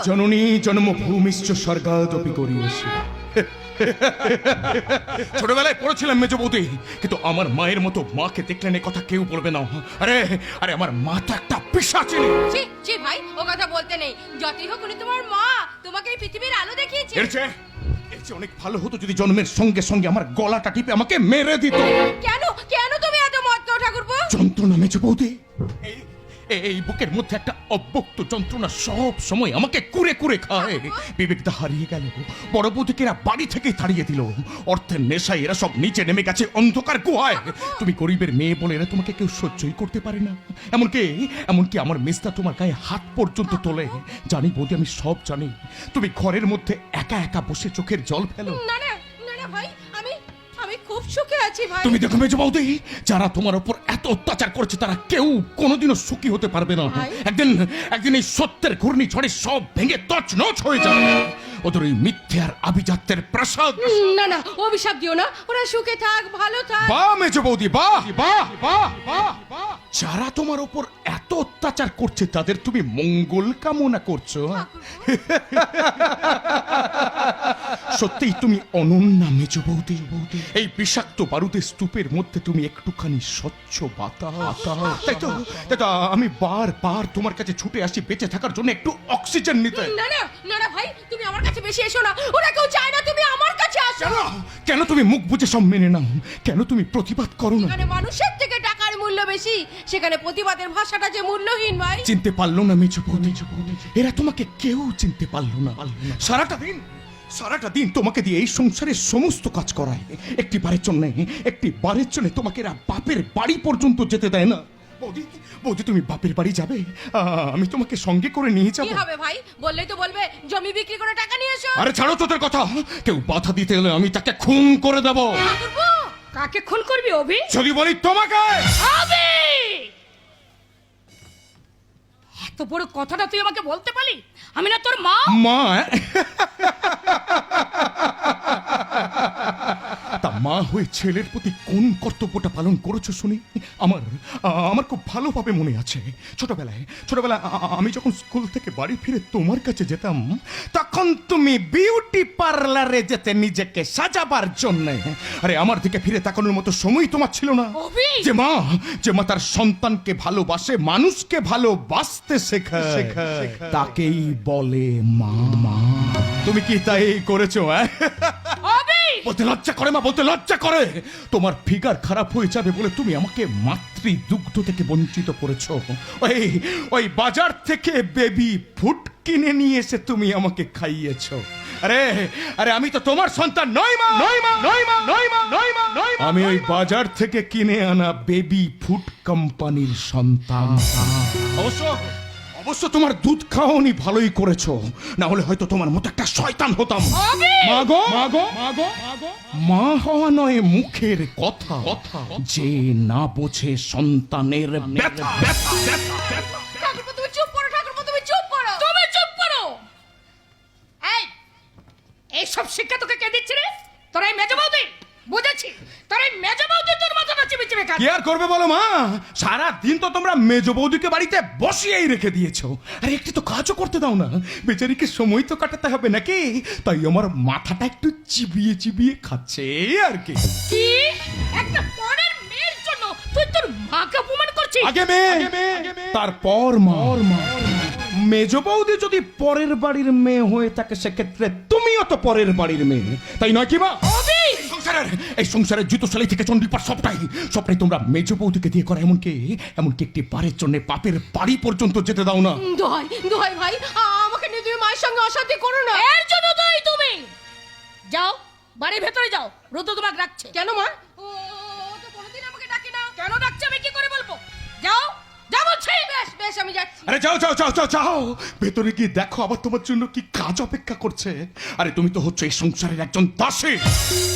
জননী জন্মভূমিশ্চ স্বর্গাদপি করিয়সি। ছোটবেলায় পড়েছিলাম মেজ বৌদি, কিন্তু আমার মায়ের মতো মাকে দেখলেন এ কথা কেউ বলবে না। আরে আরে আমার মা তো একটা পিশাচিনী। ছি ছি ভাই, ও কথা বলতে নেই। যতই হোক উনি তোমার মা, তোমাকে এই পৃথিবীর আলো দেখিয়েছে। এর চেয়ে অনেক ভালো হতো যদি জন্মের সঙ্গে সঙ্গে আমার গলাটা টিপে আমাকে মেরে দিত। কেন কেন তুমি এত মত ঠাকুরপো? যন্ত্রণা মেজ বৌদি, এই বুকের মধ্যে একটা অব্যক্ত যন্ত্রণা সব সময় আমাকে কুরে কুরে খায়। বিবেকটা হারিয়ে গেল, বড় বৌদিকে এরা বাড়ি থেকে তাড়িয়ে দিল। অর্থের নেশায় এরা সব নিচে নেমে গেছে অন্ধকার গুহায়। তুমি গরিবের মেয়ে বলে এরা তোমাকে কেউ সহ্যই করতে পারে না। এমনকি আমার মেজদা তোমার গায়ে হাত পর্যন্ত তোলে। জানি বৌদি, আমি সব জানি। তুমি ঘরের মধ্যে একা একা বসে চোখের জল ফেলো। না না না না ভাই, আমি খুব সুখে আছি ভাই। তুমি দেখো মেজ বৌদি, যারা তোমার উপর এত অত্যাচার করছে তারা কেউ কোনোদিনও সুখী হতে পারবে না। একদিন এই সত্যের ঘূর্ণিঝড়ে সব ভেঙে তছনছ হয়ে যাবে। ওদের ওই মিথ্যে আর আভিজাত্যের প্রাসাদ। না না, অভিশাপ দিও না। ওরা সুখে থাক, ভালো থাক। বাহ মেজ বৌদি, বাহ বাহ বাহ বাহ। যারা তোমার উপর এত অত্যাচার করছে তাদের তুমি মঙ্গল কামনা করছো। সত্যিই তুমি অনন্যা মেজ বৌদি। এই বিষাক্ত বারুদের স্তূপের মধ্যে তুমি একটুখানি স্বচ্ছ বাতাস। তাই তো আমি বারবার তোমার কাছে ছুটে আসি বেঁচে থাকার জন্য একটু অক্সিজেন নিতে। না না না না ভাই, তুমি আমার কাছে বেশি এসো না। ওরা কেউ চায় না তুমি আমার কাছে আসো। কেন তুমি মুখ বুজে সব মেনে নাও? কেন তুমি প্রতিবাদ করো না? এখানে মানুষের থেকে টাকার মূল্য বেশি, সেখানে প্রতিবাদের ভাষাটা যে মূল্যহীন ভাই। চিনতে পারলো না মেজ বৌদি, এরা তোমাকে কেউ চিনতে পারলো না। সারাটা দিন তোমাকে দিয়ে এই সংসারের সমস্ত কাজ করায়। একটি বারের জন্য তোমাকে এরা বাপের বাড়ি পর্যন্ত যেতে দেয় না। বৌদি তুমি বাপের বাড়ি যাবে? আমি তোমাকে সঙ্গে করে নিয়ে যাবো। কি হবে ভাই? বললেই তো বলবে জমি বিক্রি করে টাকা নিয়ে এসো। আরে ছাড়ো তোদের কথা। কেউ বাধা দিতে এলে আমি তাকে খুন করে দেবো। কাকে খুন করবি অভি? যদি বলি তোমাকে। অভি, এত বড় কথাটা তুই আমাকে বলতে পারলি? আমি না তোর মা? তা মা হয়ে ছেলের প্রতি কোন কর্তব্যটা পালন করেছো শুনি? আমার খুব ভালোভাবে মনে আছে। ছোটবেলায় আমি যখন স্কুল থেকে বাড়ি ফিরে তোমার কাছে যেতাম, তখন তুমি বিউটি পার্লারে যেতে নিজেকে সাজাবার জন্য। আরে আমার দিকে ফিরে তাকানোর মতো সময় তোমার ছিল না। যে মা তার সন্তানকে ভালোবাসে, মানুষকে ভালোবাসতে শেখায়, তাকেই বলে মা। তুমি কি তাই করেছো? বলতে লজ্জা করে মা, বলতে লজ্জা করে। তোমার ফিগার খারাপ হয়ে যাবে বলে তুমি আমাকে মাতৃ দুগ্ধ থেকে বঞ্চিত করেছো। ওই বাজার থেকে বেবি ফুড কিনে নিয়ে এসে তুমি আমাকে খাইয়েছো। আরে আমি তো তোমার সন্তান নই মা। আমি ওই বাজার থেকে কিনে আনা বেবি ফুড কোম্পানির সন্তান। অবশ্য তোমার দুধ খাওয়ানি ভালোই করেছো, না হলে হয়তো তোমার মতো একটা শয়তান হতাম। মা হওয়া নয় মুখের কথা, যে না বোঝে সন্তানের ব্যথা। ঠাকুরপো তুমি চুপ করো, ঠাকুরপো তুমি চুপ করো। তুমি চুপ করো। এই সব শিক্ষা তোকে কে দিচ্ছে রে? তোর এই মেজ বৌদি? বুঝেছি, তোর এই মেজ বৌদি তোর মাথাটা চিবিয়ে খায়। কি আর করবে বলো মা? সারা দিন তো তোমরা মেজ বৌদিকে বাড়িতে বসিয়েই রেখে দিয়েছো। আরে একটু তো কাজও করতে দাও না, বেচারিকে সময় তো কাটাতে হবে নাকি? তাই আমার মাথাটা একটু চিবিয়ে খাচ্ছে আর কি। কি একটা পরের মেয়ের জন্য তুই তোর মাকে অপমান করছিস? আগে মেয়ে, তারপর মা। মেজ বৌদি যদি পরের বাড়ির মেয়ে হয়ে থাকে, সেক্ষেত্রে তুমিও তো পরের বাড়ির মেয়ে, তাই নয় কি মা? এই সংসারের জুতোশালী থেকে চণ্ডীপাঠ সবটাই তোমরা মেজ বৌদিকে দিয়ে করা। এমনকি একটি বারের জন্য বাপের বাড়ি পর্যন্ত যেতে দাও না। দোহাই ভাই, আমাকে নিয়ে তুমি মায়ের সঙ্গে অশান্তি করো না। এর জন্য তুমি যাও, বাড়ির ভেতরে যাও। রোদ তোমাকে ডাকছে। কেন মা? ও তো কোনোদিন আমাকে ডাকে না। কেন ডাকছে আমি কি করে বলবো? যাও বলছি। বেশ আমি যাচ্ছি। আরে যাও, ভেতরে গিয়ে দেখো আবার তোমার জন্য কি কাজ অপেক্ষা করছে। আরে তুমি তো হচ্ছে এই সংসারের একজন দাসী।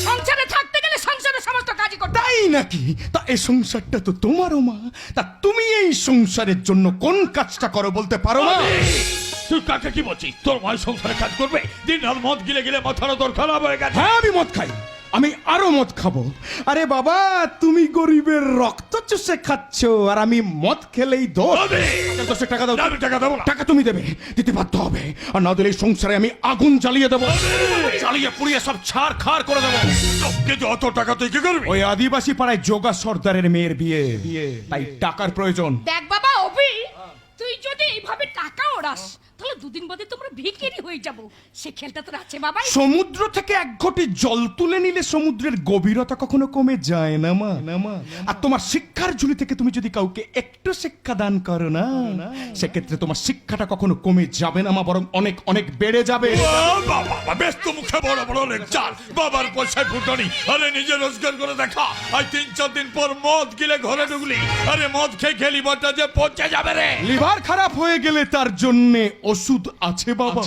সংসারে থাকতে গেলে সংসারের সমস্ত কাজই করতে। তাই নাকি? তা এই সংসারটা তো তোমারও মা। তা তুমি এই সংসারের জন্য কোন কাজটা করো বলতে পারো না? তুই কাকে কি বলছিস? তোর মায়ের সংসারে কাজ করবে? দিন রাত মদ গিলে মাথাটা তোর খারাপ হয়ে গেছে। হ্যাঁ আমি মদ খাই, আমি আরো মদ খাবো। আরে বাবা, তুমি গরিবের রক্ত চুষে খাচ্ছ আর আমি মদ খেলেই দোষ। হবে। 10 টাকা দাও। না, আমি টাকা দেবো না। টাকা তুমি দেবে, দিতে বাধ্য হবে, আর না দিলে এই সংসারে আমি আগুন জ্বালিয়ে দেবো, জ্বালিয়ে পুড়িয়ে সব ছাড় খাড় করে দেবো। কিন্তু অত টাকা তুই কি করবি? ওই আদিবাসী পাড়ায় যোগা সর্দারের মেয়ের বিয়ে, তাই টাকার প্রয়োজন। দেখ বাবা অভি, তুই যদি এইভাবে টাকা ওড়াস তাহলে দুদিন বাদে তোমরা ভিখারি হয়ে যাব। সে খেলটা তোর আছে বাবা। সমুদ্র থেকে এক ঘটি জল তুলে নিলে সমুদ্রের গভীরতা কখনো কমে যায় না মা। আর তোমার শিক্ষার ঝুলি থেকে তুমি যদি কাউকে একটু শিক্ষা দান করো না, সেক্ষেত্রে তোমার শিক্ষাটা কখনো কমে যাবে না মা, বরং অনেক অনেক বেড়ে যাবে। বাবা বেশ তো মুখে বড় বড় লেকচার, বাবার পয়সায় ফুটানি। আরে নিজে রোজগার করে দেখা। আজ 3-4 দিন পর মদ গিলে ঘরে ঢুকলি, আরে মদ খেয়ে খেলি বাটা যে পচে যাবে রে। লিভার খারাপ হয়ে গেলে তার জন্য ওষুধ আছে বাবা,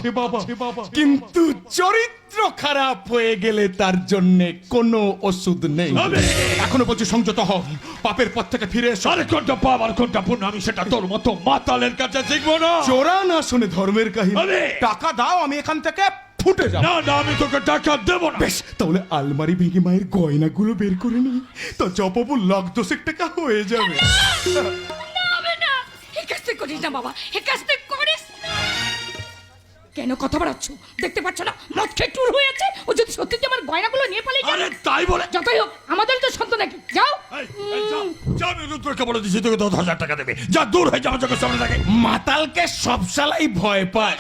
কিন্তু চরিত্র খারাপ হয়ে গেলে তার জন্য কোনো ওষুধ নেই। হবে। এখনো বলছি সংযত হও, পাপের পথ থেকে ফিরে এসো। আরে কোনটা পাপ আর কোনটা পুণ্য আমি সেটা তোর মতো মাতালের কাছে শিখবো না। চোরা না শুনে ধর্মের কাহিনী। হবে। টাকা দাও, আমি এখান থেকে ফুটে যাব। না না, আমি তোকে টাকা দেবো না। বেশ, তাহলে আলমারি ভেঙে মায়ের গয়নাগুলো বের করে নি, তো জবাবু লাখ 10 টাকা হয়ে যাবে। না হবে না, এ কাজটা করিস না বাবা, এ কাজটা করিস না। কেন কথা বাড়াচ্ছ? দেখতে পাচ্ছ না মদ খেয়ে টুর হয়েছে? ও যদি সত্যি আমার গয়নাগুলো নিয়ে পালিয়ে যায়। আরে তাই বলে যতই হোক আমাদের তো সন্তান নাকি। যাও। এই যা, যা, আমি রুদ্রকে বলে দিচ্ছি তোকে 10,000 টাকা দেবে। যা দূর হয়ে যা আমার চোখের সামনে থাকে। মাতালকে সব শালাই ভয় পায়।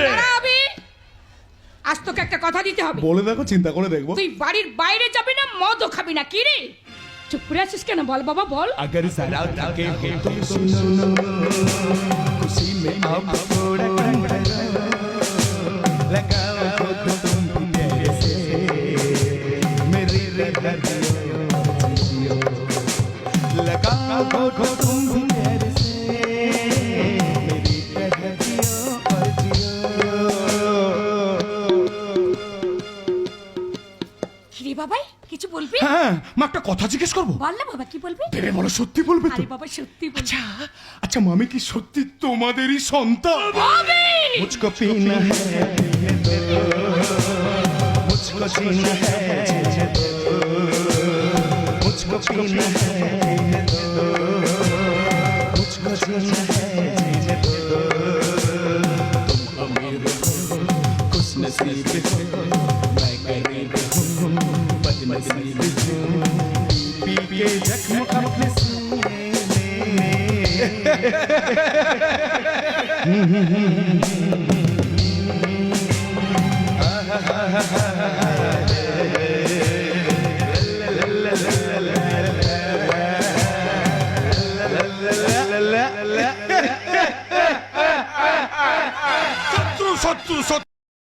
দাঁড়াবি, আজ তোকে একটা কথা দিতে হবে। বলে দেখো, চিন্তা করে দেখবো। তুই বাড়ির বাইরে যাবি না, মদও খাবি না। কি রে চুপ করে আছিস কেন? বল বাবা বল। अगर जरा थके हो तो सुनो, खुशी में अब थोड़ा लगाओ खुद तुम भी कैसे मेरी जियो, लगाओ खुद तुम भी कैसे मेरी जियो और जियो। কি রে বাবাই, কিছু বলবি? হ্যাঁ, মা একটা কথা জিজ্ঞেস করবো? বল না বাবা, কি বলবি? ভেবে বলো, সত্যি বলবে তো? আরে বাবা সত্যি বল। আচ্ছা আচ্ছা, মামি কি সত্যি তোমাদেরই সন্তান? বাবি मुझको पीना है मुझको जीना है, मुझको पीना है मुझको जीना है, तुम अमीर हो खुश नसीब हो, मैं गरीब हूँ बदनसीब हूँ, पी के जख्म अपने सीने শত্রু শত্রু শত্রু